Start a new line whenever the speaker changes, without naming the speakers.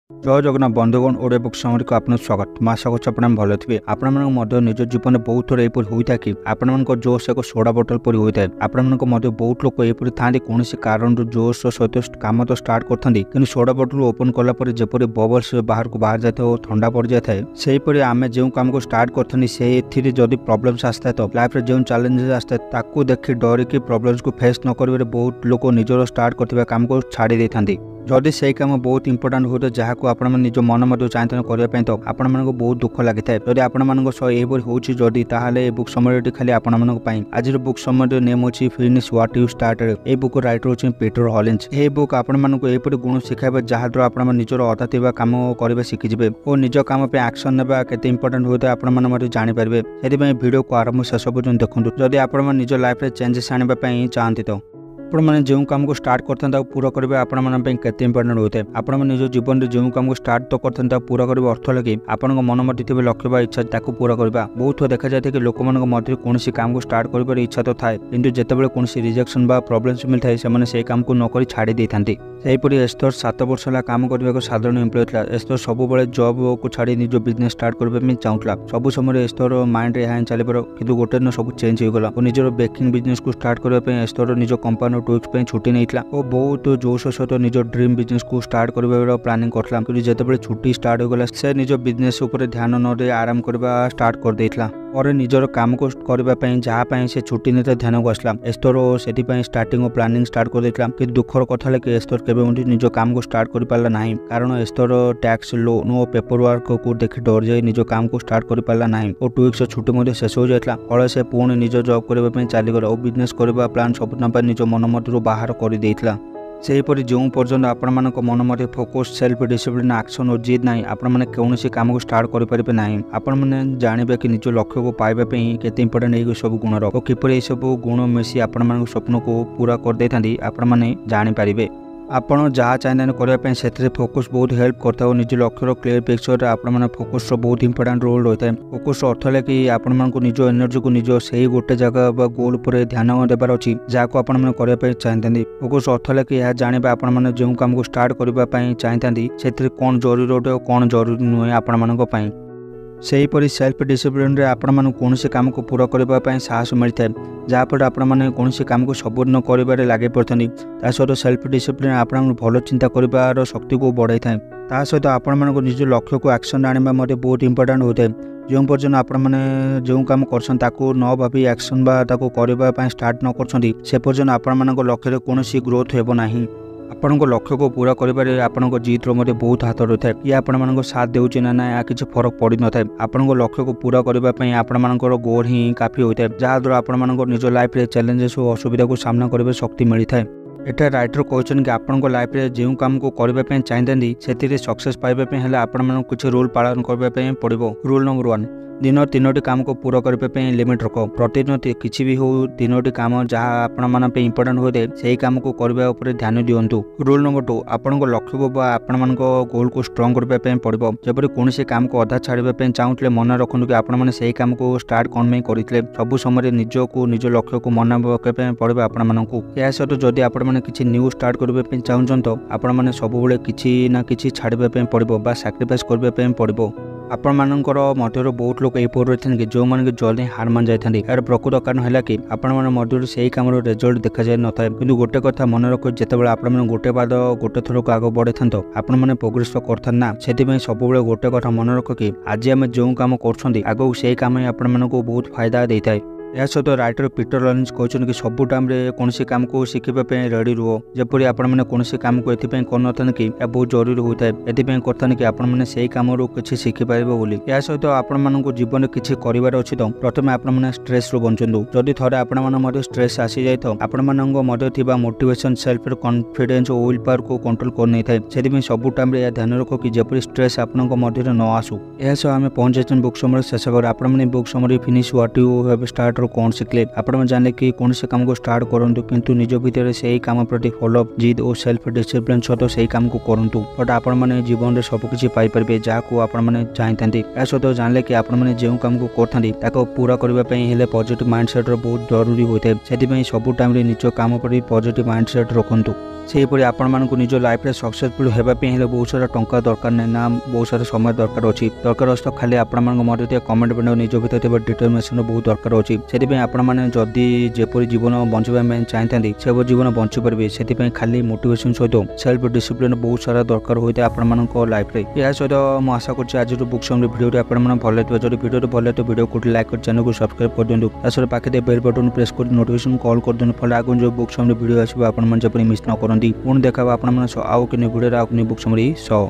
जय जगन्नाथ बंधुगण Odia book summary को आपन स्वागत। मैं आशा कर भल थे। आपण निज जीवन में बहुत थर यहपरी होता है कि आपण जोश एक सोडा बोतल परी होता है। आपण बहुत लोग यहपरी था कौन कारण जोश सहित कम तो स्टार्ट करते कि सोडा बोतल ओपन कलापर जपरी बबल्स बाहर को बाहर जाए और ठंडा पड़ जाए सेहीपरि आम जो कम को स्टार्ट करते से जदि प्रॉब्लम्स आसता है तो लाइफ में जो चैलेंजेस आसता है ताकू देखी डरिकी प्रॉब्लम्स को फेस न कर बहुत लोग निजर स्टार्ट करते काम को छाड़ी देते। जदि से कम बहुत इंपोर्टाट होता जहाँ को आप निज मन में चाहते करने तो आपण मानक बहुत दुख लगी था। जदि आपण मान सह यहपरी होदी ताहले बुक समरी खाली आपण मानी आज बुक समरी नेम अच्छी finish what you started. A book writer होची पीटर हॉलिन्स। ये बुक आपण मानक यहपरी गुण शिखाइबा जहाँ द्वारा आपण निजर अधा थिबा काम करबा शिखिजिबे और निज काम पे एक्शन नेबा केते इंपोर्टेंट होता आपण माने मते जानि पारबे। सेति वीडियो को आरंभ शेष पर्यंत देखंतु। जदि आपण निज लाइफ रे चेंजेस आनिबा पई चाहंती तो आपने जो काम को स्टार्ट करते पूरा करेंगे आपते इंपोर्टेंट होता है। आप निज जीवन में जो काम को स्टार्ट तो करते पूरा करने अर्थ लगे आपण मन मध्य थे लक्ष्य बा इच्छा पूरा करवा। बहुत देखा जाए कि लोक मध्य कौन काम को स्टार्ट कर इच्छा तो थाए कि जितेबाला कौन रिजेक्शन बा प्रॉब्लम्स मिलता है से काम को नक छाड़ी था। सेहीपरि एस्थर 7 वर्ष है काम करने को साधारण एम्प्लॉय था। एस्थर सब जॉब को छाड़ी निज बिजनेस स्टार्ट करने चाहूला। सब समय एस्थर माइंड हाँ चली पार कि गोटे दिन सब चेंज होगला और निजर बेकिंग बिजनेस को स्टार्ट करने एस्थर निज कंपनी 2 वीक्स छुट्टी नहीं और बहुत जोश सहित निज ड्रीम बिजनेस को स्टार्ट कर प्लानिंग करता कि जितेबाला छुट्टी स्टार्ट होगला से निज बिजनेस उपर ध्यान न दे आराम करवा स्टार्ट कर देथिला और निजर काम को करने जहाँ से छुट्टी नहीं ध्यान को आसला। एस्थर से स्टार्टिंग और प्लानिंग स्टार्ट कर देथिला कि दुखर कथा है कि एस्थर केबे निज काम को स्टार्ट कर पारला नहीं कारण एस्थर टैक्स लोन और पेपर वर्क को देखि डर जाए निज काम को स्टार्ट कर पारला नहीं और 2 वीक्स छुट्टी मध्य शेष हो जाता फल से पुणी निज जॉब करने चलीगला और बिजनेस करने प्लान सब निज मन मध्य बाहर कर देथिला। सेहीपरि जो पर्यटन आपण मन मध्य फोकस सेल्फ डिसिप्लिन एक्शन और जिद ना आपण कौन काम को स्टार्ट करेंगे ना आपण मैंने जानवे कि निज लक्ष्य को पाइबापी केते इंपोर्टेंट ये सब गुण और किपर सब गुण मिसी आपण स्वप्न को पूरा कर दे आपण मैंने जानीपारे। आपड़ जहाँ चाहते करने से फोकस बहुत हेल्प करता है। निज लक्ष्यर क्लीयर पिक्चर आप फोकस बहुत इंपोर्टेंट रोल रही है। फोकस अर्थ है कि आपण को निज एनर्जी को निज से गोटे जगह गोल पर ध्यान देवार अच्छी जहाँ को आपण करने चाहते। फोकस अर्थ है कि यह जानवे आपण जो काम को स्टार्ट करने चाहते से कौन जरूरी अटे और कौन जरूरी नुहे आपण सेहीपरि सेल्फ डिसिप्लिन रे आपण माने कौन से काम को पूरा करने साहस मिलता है जहाँफल आपण मैंने कौन से काम को संपूर्ण कर लगे पड़ते सहित सेल्फ डिसिप्लिन आपण भल चिंता कर शक्ति को बढ़ाई था सहित आपण निज लक्ष्य को एक्शन आने बहुत इंपोर्टेंट होता है। जो पर्यटन आपण मैंने जो काम कर न भावी एक्शन करने स्टार्ट न कर पर्यटन आपण लक्ष्य कौन ग्रोथ हो नहीं। आपण लक्ष्य को पूरा करें आपण जीत बहुत हाथ रही है कि आपण साथ देउछि ना या किसी फरक पड़ न था। आपण लक्ष्य को पूरा करने आपण गोल ही काफी होता है जहाँ द्वारा आपण निज लाइफ रे चैलेंजेस और असुविधा को सामना करने शक्ति मिलता है। एटा राइटर कहते कि आपण लाइफ रे जो काम को करने चाहते से सक्सेस पाइबापी आपण किसी रूल पालन करने पड़ो। रूल नंबर 1 दिन 3टी काम को पूरा करने लिमिट रख। प्रतिदिन किसी भी हो 3टी काम जहाँ आपण इंपोर्टेंट होते से काम को करने ध्यान दिंतु। रूल नंबर 2 आपण लक्ष्य को आपण गोल को स्ट्रंग करने पड़ो। जबरी कौन से काम को अधा छाड़े चाहूले मन रखु कि आपण से काम को स्टार्ट कौन में करते सब समय निज को निज लक्ष्य को मन पकाई पड़ो। आपण या सहित जदि आपण किसी न्यू स्टार्ट करने चाहूँ तो आपण मैंने सब किसी ना कि छाड़े पड़ो सैक्रिफाइस करने पड़ो। आपण मानकर मध्य बहुत लोग यही रही कि जो मैंने जल्दी हार मान जाती यार प्रकृत कारण है कि आपण मध्य से कम रिजल्ट देखा जाए न था कि गोटे कथा मन रख जितेबाला आपण गोटे पाद गोटे थर को आग बढ़े था आपण मैंने प्रोग्रेस तो करता ना से सब गोटे कथा मन रख कि आज आम जो कम कर आगे से कम आपण मानक बहुत फायदा देता है। यह सहित राइटर पीटर हॉलिन्स कहते कि सब टाइम कौन से काम को शिखापी रेडी रुह जपरी आपने कौन से काम को ये करना कि बहुत जरूरी होता है ये करता कि आपने से कम किसी शिखिपारे बोली। यह सहित आपण जीवन में किसी करार अच्छी तो प्रथम आपने स्ट्रेस रू बचु जदि थे आपण स्ट्रेस आसी जाए तो आपण मोटिवेशन सेल्फ कॉन्फिडेंस और विल पावर को कंट्रोल कर नहीं था। से सब टाइम यह ध्यान रख कि जपरी स्ट्रेस आपण मध्य न आसू। यह सब आम पहुंच जाए बुक समरी शेष भाग। आपने book summary finish what you have start कौन शिखले आपण जाने कि कौन से काम को स्टार्ट करूँ किंतु निज भितर से काम प्रति फॉलो जिद और सेल्फ डिसिप्लिन सहित से काम को करूँ बट आपण मैंने जीवन में सबकि पाइपर जहाँ को आपने चाहते या सहित जानले कि आपने जो काम को करते पूरा करने पॉजिटिव माइंडसेट बहुत जरूरी होता है। से सब टाइम निज काम पर पॉजिटिव माइंडसेट रखु। ସେହିପରି ଆପଣମାନଙ୍କୁ ନିଜ ଲାଇଫରେ ସକ୍ସେସଫୁଲ ହେବା ପାଇଁ ହେଲେ ବହୁତ ସାରା ଟଙ୍କା ଦରକାର ନାହିଁ ନା ବହୁତ ସାରା ସମୟ ଦରକାର ଅଛି ତ ଖାଲି ଆପଣମାନଙ୍କ ମଧ୍ୟରେ ଥିବା କମେଣ୍ଟ ବକ୍ସ ନିଜ ଭିତରେ ଥିବା ଡିଟରମିନେସନ ବହୁତ ଦରକାର ଅଛି। ସେଥିପାଇଁ ଆପଣମାନେ ଯଦି ଯେପରି ଜୀବନ ବଞ୍ଚିବା ପାଇଁ ଚାହିଁଥାନ୍ତି ସେପରି ଜୀବନ ବଞ୍ଚିପାରିବେ। ସେଥିପାଇଁ ଖାଲି ମୋଟିଭେସନ ସହିତ ସେଲ୍ଫ ଡିସିପ୍ଲିନ ବହୁତ ସାରା ଦରକାର ହୋଇଥାଏ ଆପଣମାନଙ୍କ ଲାଇଫରେ। ଏହା ସହିତ ମୁଁ ଆଶା କରୁଛି ଆଜିର ବୁକ୍ ସମରି ଭିଡ଼ିଓଟି ଆପଣମାନଙ୍କୁ ଭଲ ଲାଗିଥିବ। ଯଦି ଭିଡ଼ିଓଟି ଭଲ ଲାଗିଥିବ ଭିଡ଼ିଓକୁ ଗୋଟେ ଲାଇକ୍ କରି ଚ୍ୟାନେଲକୁ ସବସ୍କ୍ରାଇବ କରିଦିଅନ୍ତୁ। ତା ସହିତ ପାଖରେ ବେଲ୍ ବଟନ୍ ପ୍ରେସ୍ କରି ନୋଟିଫିକେସନ କଲ୍ କରିଦିଅନ୍ତୁ। ଫଳରେ ଆଗକୁ ଯେଉଁ ବୁକ୍ ସମରି ଭିଡ଼ିଓ ଆସିବ ଆପଣମାନେ ଯେପରି ମିସ୍ ନ କରନ୍ତି। ପୁଣି ଦେଖା ହେବ ଆପଣମାନଙ୍କ ସହ ଆଉ କିଛି ଭିଡ଼ିଓରେ ଆଉ କିଛି ବୁକ୍ ସମରି ସହ।